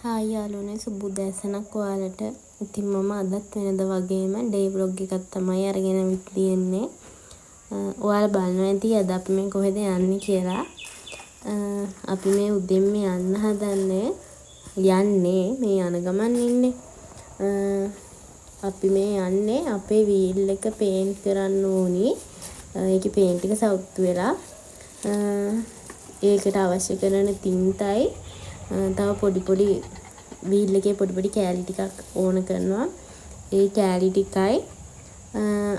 Hi යාළුවනේ සුබ උදෑසනක් ඔයාලට. ඉතින් මම අදත් වෙනද වගේම ඩේ ව්ලොග් එකක් තමයි අරගෙන තියෙන්නේ. ඔයාලා බලනවා ඇති අද අපි මේ කොහෙද යන්නේ කියලා. අපි මේ උදෙන්ම යන්න හදන්නේ මේ යන ගමන් ඉන්නේ. අපි මේ යන්නේ අපේ වීල් එක පේන්ට් කරන්න ඕනි. ඒකේ පේන්ට් ටික සවුත් වෙලා ඒකට අවශ්‍ය කරන තින්තයි තව පොඩි වීල් එකේ පොඩි කෑලි ටිකක් ඕන කරනවා. ඒ කෑලි ටිකයි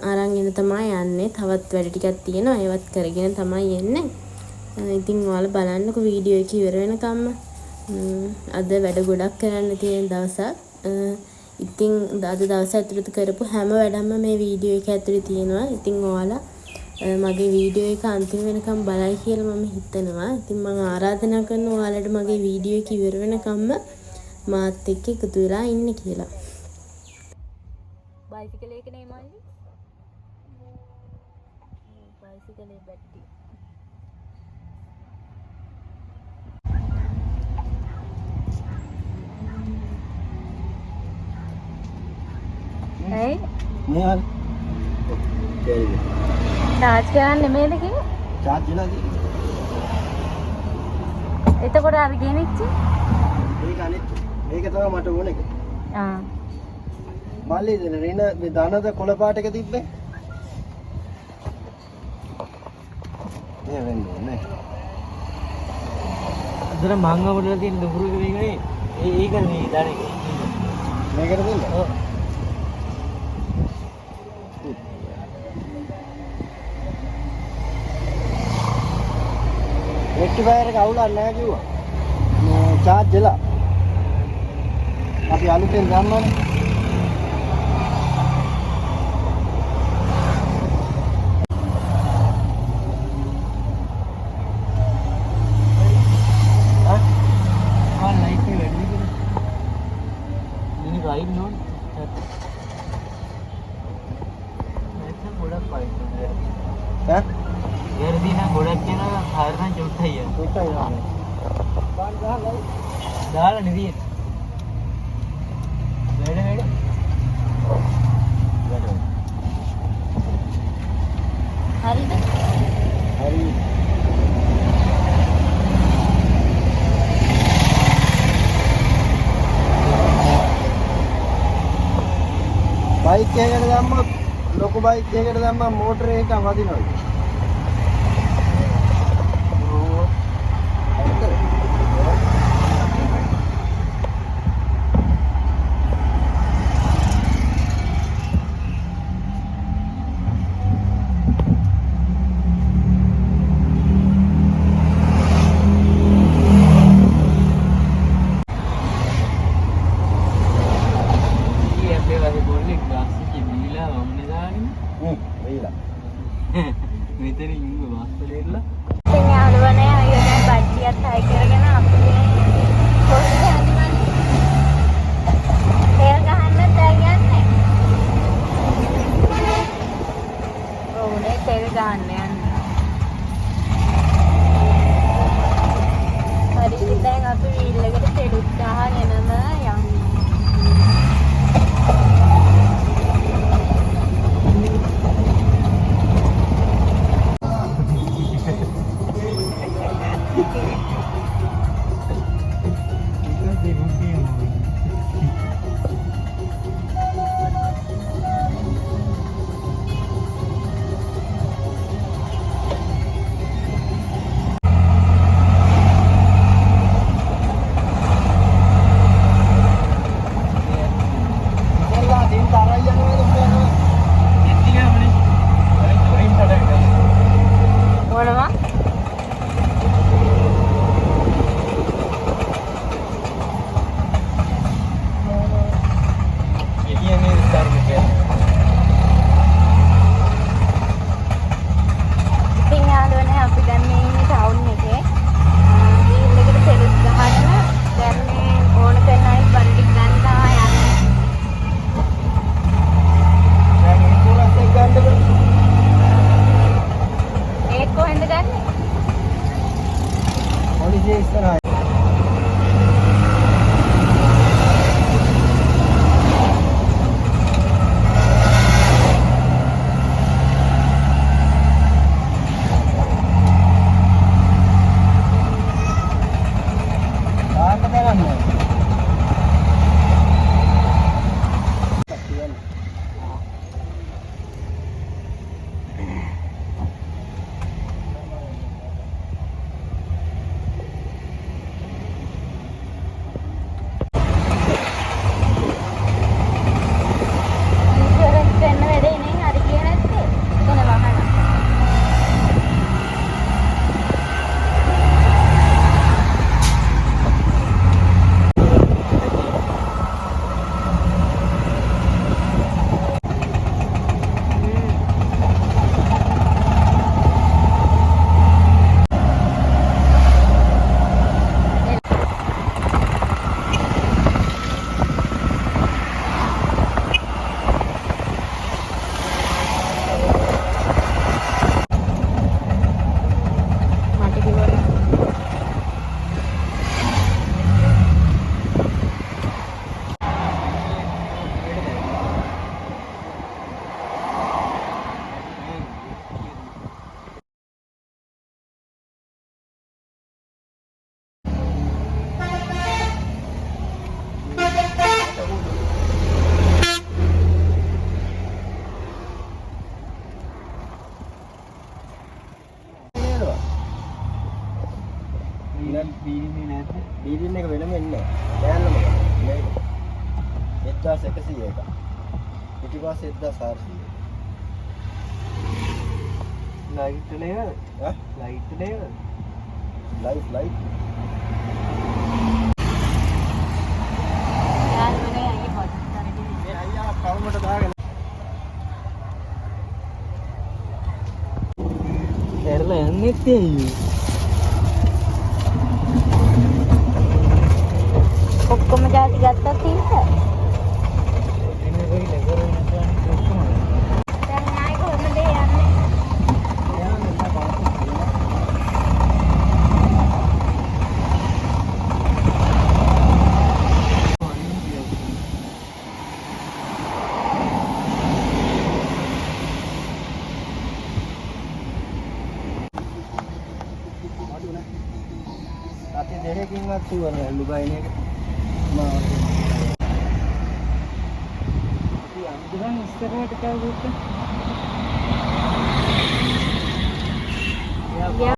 අරන් එන තමයි යන්නේ. තවත් වැඩ ටිකක් තියෙනවා. ඒවත් කරගෙන තමයි එන්නේ. ඉතින් ඔයාලා බලන්නකෝ වීඩියෝ එක ඉවර වෙනකම්ම. අද වැඩ ගොඩක් කරන්න තියෙන දවසක්. ඉතින් අද දවස් ඇතුළත කරපු හැම වැඩක්ම මේ වීඩියෝ එක ඇතුළේ තියෙනවා. ඉතින් ඔයාලා මගේ වීඩියෝ එක අන්තිම වෙනකම් බලයි කියලා මම හිතනවා. ඉතින් මම ආරාධනා කරනවා ඔයාලට මගේ වීඩියෝ එක ඉවර වෙනකම්ම මාත් එක්ක එකතු වෙලා ඉන්න කියලා. බයිසිකල් එක නේ මල්ලි. බයිසිකලේ බැටරි. hey මොහල් කෑලි charge කරන්න නෙමෙයිද කිව්වේ? charge වෙලා තියෙන්නේ. එතකොට අර ගෙනිච්චි? ඒක අනිත් මේක තමයි මට ඕන එක. ආ. මල්ලි දෙන මේ දනද කොළ පාට එක තිබ්බේ. මේ වෙන්නේ නේ. අදර මංග වල තියෙන දුහුරු එක මේකනේ. ඒක නේ දාන්නේ. මේකට දෙන්න. ඔව්. රෙක්ටිෆයර් එක අවුලක් නැහැ කිව්වා. මේ charge වෙලා. අපි අලුතෙන් ගන්නවනේ. ලයිට් එක වැඩි විදිහට. ඉනි රයිඩ් නෝන්. නැත්නම් ගොඩක් පයින්. ඈ? ගර්දී නම් ගොඩක් යනවා හරියට චුට්ටයි යනවා. චුට්ටයි යනවා. බාන් ගහලා දාලා නෙදී. වැඩ. හරිද? හරි. බයික් එකකට දැම්මොත් ලොකු බයික් එකකට දැම්මම මෝටර එක වදිනවා. දාන්න බලන්න. ඉන්ෂුරන්ස් දෙන්න වැඩේ නේ හරි කිය නැත්තේ. එතන වහන. මට කිව්වා බීරින්නේ නැද්ද? බීරින් එක වෙනම එන්නේ නැහැ. දැනන්න මොකද? මේක 1101ක. පිටිපස්සේ 1400. ලයිට් නේද? ඈ? ලයිට් නේද? ලයිට් යාළුවනේ අයියේ හොත් කරගෙන. මේ අයියා කවුමට දාගෙන ඇරලා යන්නෙත් ඇයි? ඔක්කොම ජාති ගත්තා තියෙන්නේ. එන්නේ කොයි ලෙකරේ නැත්නම් ඔක්කොම. දැන් ආයි කොහමද යන්නේ? අති දෙකකින්වත් සුවර ලුබයින් එක මම අම්දුරන් ඉස්සරහට කවුරුත් යා.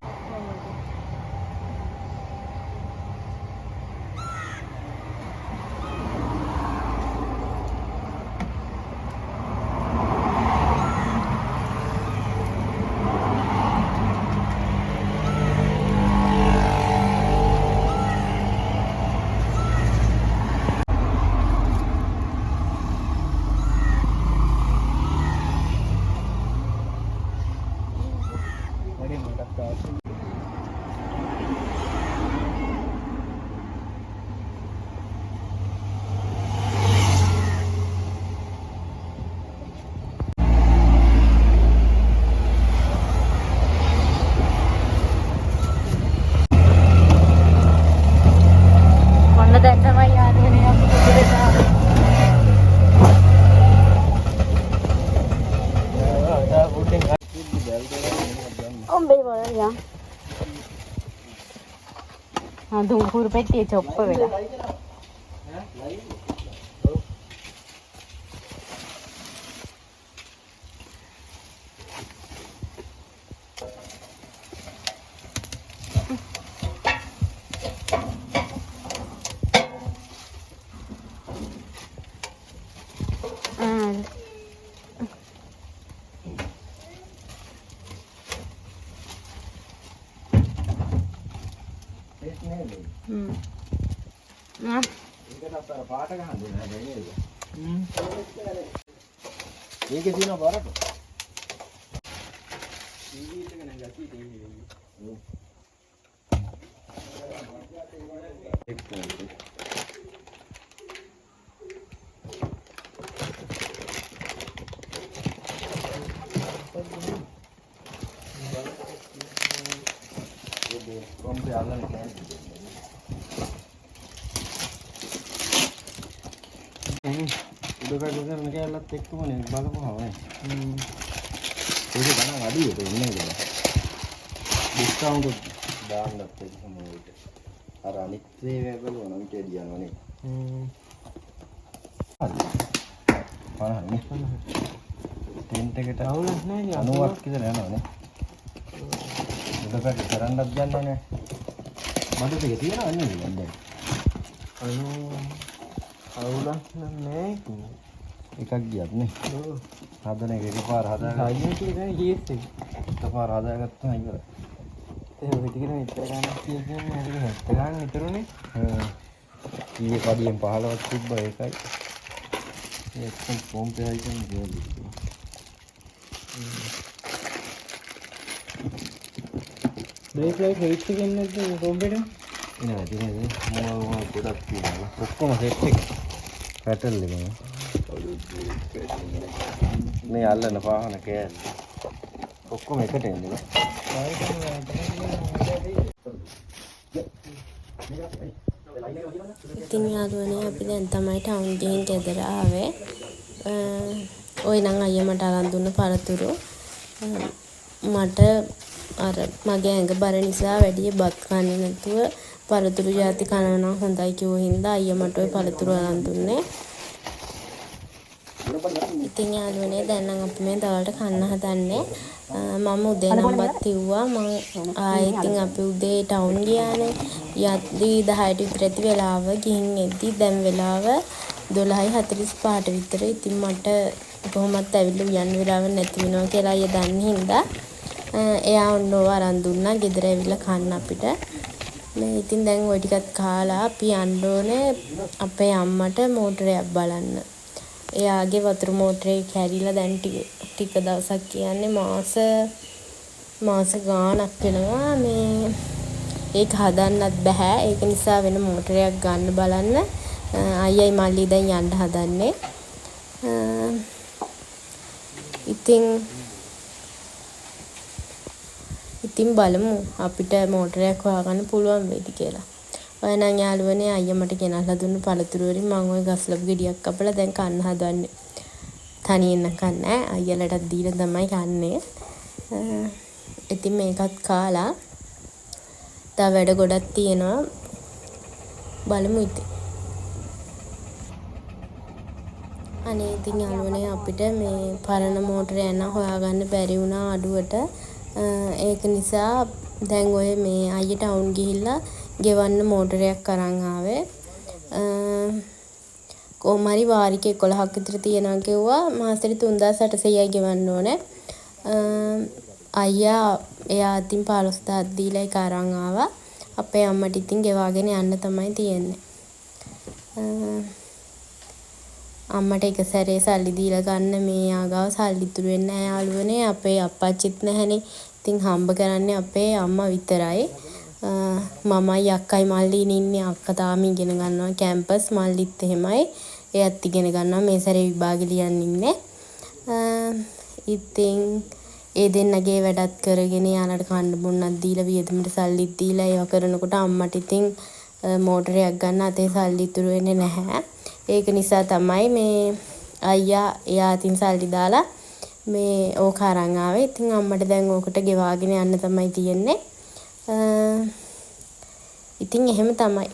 වැඩි මටත් අවශ්‍ය මොන්න දැන් තමයි යාළුවනේ අපි පුදුරේසා. ආ වුඩෙන් හත්ති බැල් දෙනවා උඹේ වලරියා. හඳුන් කුරු පෙට්ටියේ චොප්ප වෙලා. ඒක නේද? ඒකට අතර පාට ගහන්න දෙන්නේ නැහැ නේද? මේකේ තියෙන බරට. ටීවී එක නම් ගැටි ටීවී එක. කොම්පේ අල්ලන්න කැමතිද? උඩකට ගන්න කැලලත් එක්කමනේ බලපුවා නේ. ඒක ගණන් අඩුයි ඒක ඉන්නේ කියලා. ඩිස්කවුන්ට් දාන්නත් ඒක සමෝවිත. අර අනිත් ඒවා බලනවා නම් කියනවා නේ. හරි. 50නේ. ටෙන්ට් එකට අවුලක් නැහැ නේ 90ක් විතර යනවා නේ. උඩට කරන්නත් යන්නේ නැහැ. මඩ දෙක තියනවා නේ දැන්. අවුලක් නැහැ එකක් ගියත් නේ. ඔව්. හදන එක එකපාර හදාගන්න. හයියෙන් කියන්නේ කීස් එක. එකපාර හදාගත්තා ඉවරයි. ඒ විදිහට මෙච්චර ගන්න කියන්නේ හරි හැත්ත ගන්න විතරුනේ. ඊයේ කඩියෙන් 15ක් තිබ්බා ඒකයි. ඒකෙන් පොම්පේ ආයිකන් ගියලු. බ්‍රේක් ලයිට් හෙවිට් එකෙන් නැද්ද පොම්පේට? නෑ දිනේ මොනවා ගොඩක් තියෙනවා. ඔක්කොම සෙට් එක. පැටල් එක නේ. මේ අල්ලන පාහන කෑල්ල. ඔක්කොම එකට එන්නේ. ඉතින් යාළුවනේ අපි දැන් තමයි ටවුන් ගිහින් ගෙදර ආවේ. ඔය නම් අයියා මට අරන් දුන්න පළතුරු. මට අර මගේ ඇඟ බර නිසා වැඩි බත් කන්නේ නැතුව පළතුරු ಜಾති කනවා නම් හොඳයි කිව්ව හින්දා අයියා මට ඔය පළතුරු අරන් දුන්නේ. ඉතින් යාළුවනේ දැන් නම් අපි මේ දවල්ට කන්න හදන්නේ. මම උදේ නම් බත් තිව්වා. මම ආයේ ඉතින් අපි උදේ ටවුන් ගියානේ. යද්දී 10ට විතර ඇති වෙලාව ගිහින් එද්දි දැන් වෙලාව 12:45ට විතර. ඉතින් මට කොහොමත් ඇවිල්ලා යන්න වෙලාව නැති වෙනවා කියලා අයියා දන්න හින්දා එයා ඔන්නෝ අරන් දුන්නා ගෙදර ඇවිල්ලා කන්න අපිට. මේ ඉතින් දැන් ওই ටිකත් කාලා අපි යන්න ඕනේ අපේ අම්මට මෝටරයක් බලන්න. එයාගේ වතුර මෝටරේ කැරිලා දැන් ටික දවසක් කියන්නේ මාස ගාණක් වෙනවා. මේ ඒක හදන්නත් බෑ. ඒක නිසා වෙන මෝටරයක් ගන්න බලන්න අයියයි මල්ලි දැන් යන්න හදන්නේ. ඉතින් බලමු අපිට මෝටරයක් හොයාගන්න පුළුවන් වෙයිද කියලා. ඔය නම් යාළුවනේ අයියා මට ගෙනල්ලා දුන්න පළතුරු වලින් මම ওই ගස්ලබු ගෙඩියක් කපලා දැන් කන්න හදන්නේ. තනියෙන් නම් කන්නේ අයියලටත් දීලා තමයි කන්නේ. ඉතින් මේකත් කාලා තව වැඩ ගොඩක් තියෙනවා. බලමු ඉතින්. අනේ ඉතින් යාළුවනේ අපිට මේ පරණ මෝටරය යන හොයාගන්න බැරි වුණා අඩුවට. ඒක නිසා දැන් ඔය මේ අයියා ටවුන් ගිහිල්ලා ගෙවන්න මෝටරයක් අරන් ආවේ. කොහොම හරි වාරික 11ක් විතර තියනවා කිව්වා. මාසෙට 3800යි ගෙවන්න ඕනේ. අයියා එයා ඉතින් 15000ක් දීලා ඒක අරන් ආවා. අපේ අම්මට ඉතින් ගෙවාගෙන යන්න තමයි තියෙන්නේ. අම්මට එක සැරේ සල්ලි දීලා ගන්න මේ ආගාව සල්ලි ඉතුරු වෙන්නේ නැහැ යාළුවනේ. අපේ අප්පච්චිත් නැහනේ. ඉතින් හම්බ කරන්නේ අපේ අම්මා විතරයි. මමයි අක්කයි මල්ලි ඉන්නේ. අක්කා තාම ඉගෙන ගන්නවා කැම්පස්. මල්ලිත් එහෙමයි. එයත් ඉගෙන ගන්නවා මේ සැරේ විභාගෙ ලියන්න ඉන්නේ. ඉතින් ඒ දෙන්නගේ වැඩත් කරගෙන යාලට කන්න බොන්නත් දීලා වියදමට සල්ලිත් දීලා ඒව කරනකොට අම්මට ඉතින් මෝටරයක් ගන්න අතේ සල්ලි ඉතුරු වෙන්නේ නැහැ. ඒක නිසා තමයි මේ අයියා එයා අතින් සල්ලි දාලා මේ ඕක අරන් ආවේ. ඉතින් අම්මට දැන් ඕකට ගෙවාගෙන යන්න තමයි තියෙන්නේ. ඉතින් එහෙම තමයි.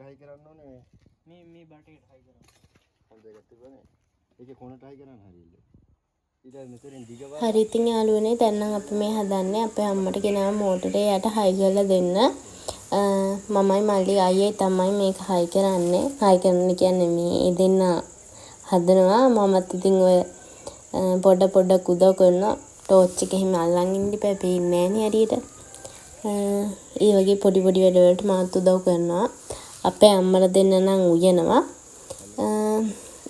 හයි කරන්න ඕනේ මේ බටේට හයි කරන්න. හොඳ එකක් තිබුණේ. ඒකේ කොනට හයි කරන්න හරියන්නේ. ඊට මෙතනින් දිගව හරි ඉතින් යාළුවනේ දැන් නම් අපි මේ හදන්නේ අපේ අම්මට ගෙනාව මෝටරේ යට හයි කරලා දෙන්න. මමයි මල්ලි අයියේ තමයි මේක හයි කරන්නේ. හයි කරන්න කියන්නේ මේ දෙන්න හදනවා. මමත් ඉතින් ඔය පොඩ උදව් කරනවා. ටෝච් එක එහෙම අල්ලන් ඉන්න ඉපැ පේන්නේ නැහැ නේ හරියට. ඒ වගේ පොඩි වැඩ වලට මාත් උදව් කරනවා. අපේ අම්මලා දෙන්න නම් උයනවා.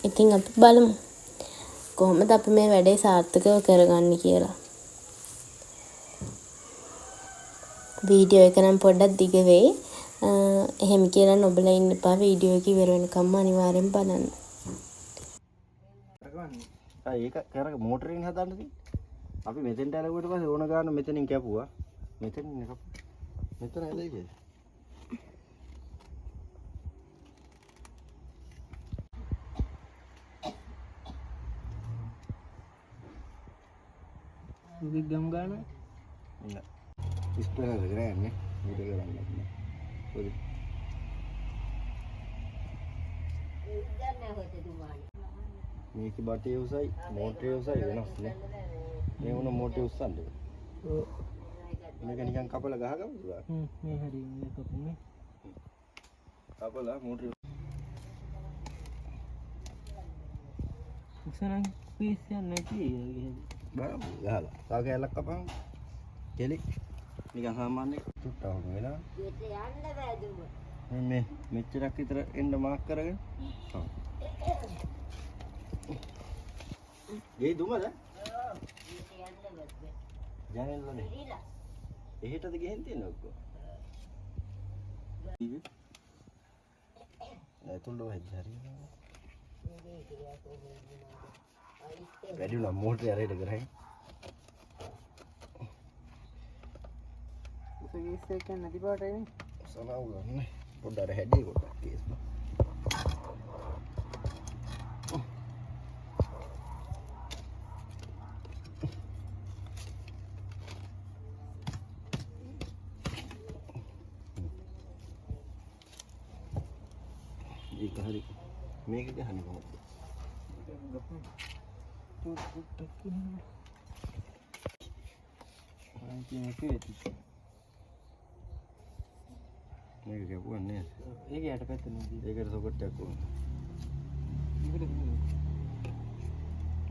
ඉතින් අපි බලමු කොහොමද අපි මේ වැඩේ සාර්ථකව කරගන්නේ කියලා. වීඩියෝ එක නම් පොඩ්ඩක් දිග වෙයි. එහෙම කියලා නොබලා ඉන්න එපා. වීඩියෝ එක ඉවර වෙනකම්ම අනිවාර්යෙන් බලන්න. ඒක කරක මෝටරෙන් හදන්න තියෙන්නේ. අපි මෙතෙන්ට ඇලුවට පස්සේ ඕන ගන්න මෙතනින් කැපුවා. මෙතනින් මෙතන ඇලෙයිද? උදේ ගම් ගන්න. නෑ. ඉස්පෙරද ගන්නේ. ඊට කරන්න පොඩි මේක බටේ උසයි මෝටරේ උසයි වෙනස් නේ මේ වුණ මෝටරේ උස්සන්නේ මේක නිකන් කපලා ගහගමු මේ හරි මේ කපුනේ කපලා මෝටරේ උසනම් පීස් යන්නේ නැති බලමු ගහලා තා කැලක් කපමු කෙලි නිකන් සාමාන්‍ය තුට්ටා වගේ වෙනවා යන්න බෑ දුව මේ මෙච්චරක් විතර එන්න මාක් කරගෙන ඔව් ඒ දුමද ජනෙල් වලේ එහෙටද ගෙහෙන් තියෙන ඔක්කොම තුල්ල වෙච්ච හරියනවා වැඩි උනා මෝටරේ අරේට කරයි උසගීස් එක නැති පාටයි නේ සලාව ගන්න පොඩ්ඩක් හැඩේ පොඩ්ඩක් කේස් ඒක හරි මේක ගහන්නේ කොහොමද මේක ගැපුවා නේද ඒක යට පැත්තේ නේ ඒකට සොකට් එකක් ඕන ඉතින්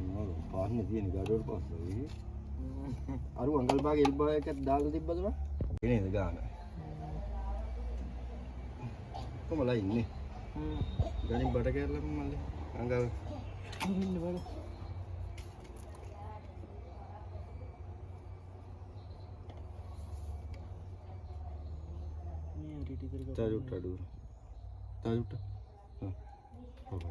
මොනවද පාන්නේ තියෙන ගඩොල් පස්සේ අරු අඟල් භාග එල් භාග එකක් දාලා තිබ්බද මම එනේද ගාන කොමලා ඉන්නේ ගණන් බඩ කැරලම මල්ලේ අඟල් ඉන්න බල මේ ටික ටික tajuk aduh tajuk oke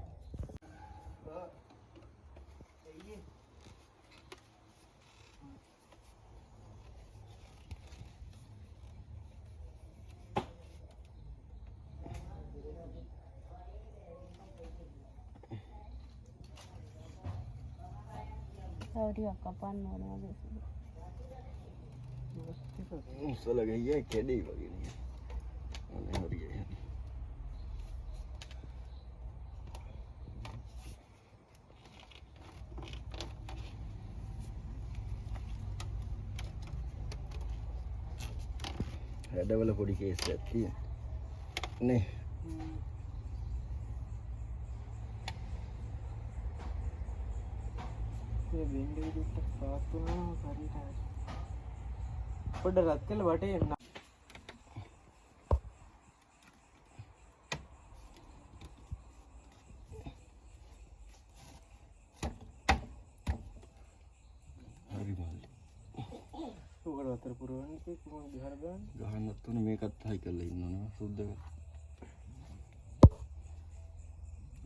තව ටිකක් කපන්න ඕන වගේ salah gaya kedi begini aneh harinya ada wala podi case එකක් තියෙන නේ මේ වෙන්නේ විදිහට පාස් කරනවා හරියට පොඩ රත් කළ වටේ එන්න හරි මල්ලි උගල වතර පුරවන්නේ කොහොමද ගහර ගන්න ගහන්නත් උනේ මේකත් හයි කරලා ඉන්න ඕනේ සුද්ධ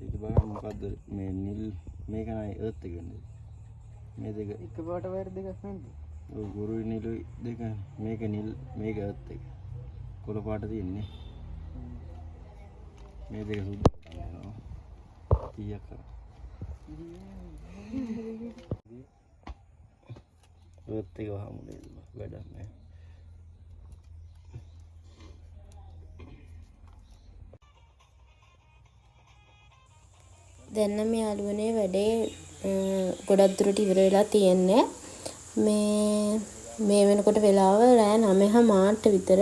ඒක බලන්න මොකද්ද මේ නිල් මේක නයි එර්ත් එක නේ මේ දෙක එක පාට වයර් දෙකක් නැද්ද ඔය ගුරුයි නිලුයි දෙක මේක නිල් මේක එර්ත් එක කොළ පාට තියෙන්නේ මේ දෙක සුද්ධ කරනවා කීයක් කරා එර්ත් එක වහමුනේ වැඩක් නෑ දැන් නම් යාළුවනේ වැඩේ ගොඩක් දුරට ඉවර වෙලා තියෙන්නේ මේ වෙනකොට වෙලාව රෑ 9:00 විතර.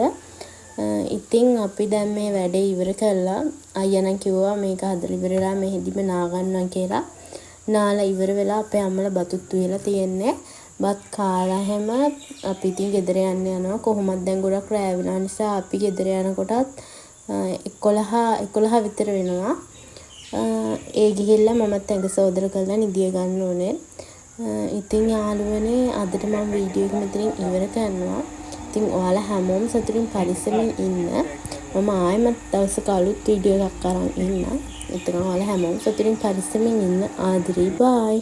ඉතින් අපි දැන් මේ වැඩේ ඉවර කළා. අයියා නම් කිව්වා මේක හදලා ඉවරලා මෙහෙදිම නාගන්නවා කියලා. නාලා ඉවර වෙලා අපේ අම්මලා බතුත් උයලා තියෙන්නේ. බත් කාලා හැම අපි ඉතින් ගෙදර යනවා. කොහොමද දැන් ගොඩක් රෑ වෙනා නිසා අපි ගෙදර යනකොටත් 11 විතර වෙනවා. ඒ ගිහිල්ලා මමත් ඇඟ සෝදර කරලා නිදිය ගන්න ඕනේ. ඉතින් යාළුවනේ අදට මම වීඩියෝ එක මෙතනින් ඉවර කරනවා. ඉතින් ඔයාලා හැමෝම සතුටින් පරිස්සමින් ඉන්න. මම ආයෙමත් දවසක අලුත් වීඩියෝ එකක් අරන් ඉන්නම්. ඉතින් ඔයාලා හැමෝම සතුටින් පරිස්සමින් ඉන්න. ආදරේ බයි.